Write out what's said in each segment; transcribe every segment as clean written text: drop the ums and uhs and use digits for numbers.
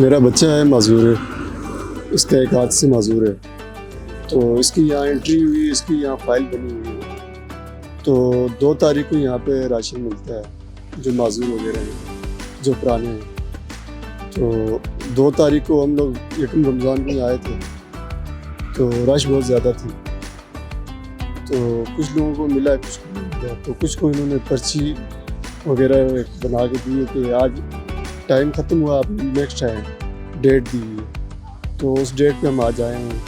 میرا بچہ ہے معذور ہے، اس کا ایک ہاتھ سے معذور ہے، تو اس کی یہاں انٹری ہوئی، اس کی یہاں فائل بنی ہوئی ہے، تو 2 تاریخ کو یہاں پہ راشن ملتا ہے جو معذور وغیرہ ہیں جو پرانے ہیں۔ تو 2 تاریخ کو ہم لوگ یکم رمضان کو آئے تھے، تو رش بہت زیادہ تھی، تو کچھ لوگوں کو ملا، کچھ کو نہیں ملا، تو کچھ کو انہوں نے پرچی وغیرہ بنا کے دی کہ آج ٹائم ختم ہوا، آپ نیکسٹ آئیں، ڈیٹ دی ہوئی ہے، تو اس ڈیٹ پہ ہم آج آئے ہیں۔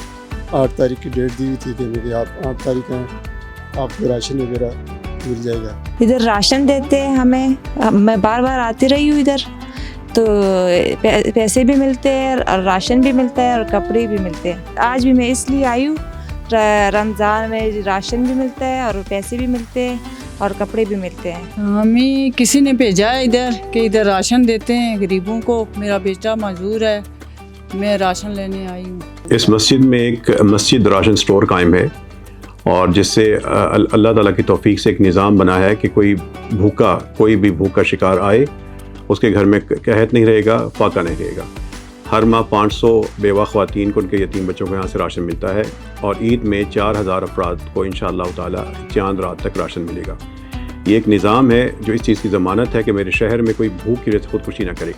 8 تاریخ کی ڈیٹ دی ہوئی تھی کہ آپ 8 تاریخ آئیں، آپ کو راشن وغیرہ مل جائے گا۔ ادھر راشن دیتے ہیں ہمیں، میں بار بار آتی رہی ہوں ادھر، تو پیسے بھی ملتے ہیں اور راشن بھی ملتا ہے اور کپڑے بھی ملتے ہیں۔ آج بھی میں اس لیے آئی ہوں، رمضان میں راشن بھی ملتا ہے اور پیسے بھی ملتے ہیں اور کپڑے بھی ملتے ہیں۔ ہمیں کسی نے بھیجا ہے ادھر کہ ادھر راشن دیتے ہیں غریبوں کو، میرا بیٹا معذور ہے، میں راشن لینے آئی ہوں۔ اس مسجد میں ایک مسجد راشن سٹور قائم ہے، اور جس سے اللہ تعالیٰ کی توفیق سے ایک نظام بنا ہے کہ کوئی بھی بھوکا شکار آئے، اس کے گھر میں قحط نہیں رہے گا، فاقہ نہیں رہے گا۔ ہر ماہ 500 بیوہ خواتین کو، ان کے یتیم بچوں کو یہاں سے راشن ملتا ہے، اور عید میں 4000 افراد کو انشاءاللہ تعالیٰ چاند رات تک راشن ملے گا۔ یہ ایک نظام ہے جو اس چیز کی ضمانت ہے کہ میرے شہر میں کوئی بھوک کی وجہ سے خودکشی نہ کرے،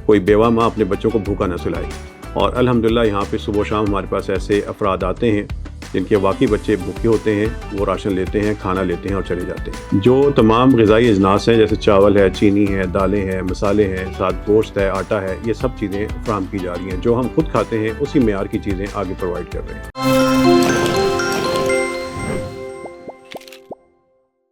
کوئی بیوہ ماں اپنے بچوں کو بھوکا نہ سلائے۔ اور الحمدللہ یہاں پہ صبح و شام ہمارے پاس ایسے افراد آتے ہیں جن کے واقعی بچے بھوکے ہوتے ہیں، وہ راشن لیتے ہیں، کھانا لیتے ہیں اور چلے جاتے ہیں۔ جو تمام غذائی اجناس ہیں جیسے چاول ہے، چینی ہے، دالیں ہیں، مسالے ہیں، ساتھ گوشت ہے، آٹا ہے، یہ سب چیزیں فراہم کی جا رہی ہیں۔ جو ہم خود کھاتے ہیں اسی معیار کی چیزیں آگے پرووائڈ کر رہے ہیں۔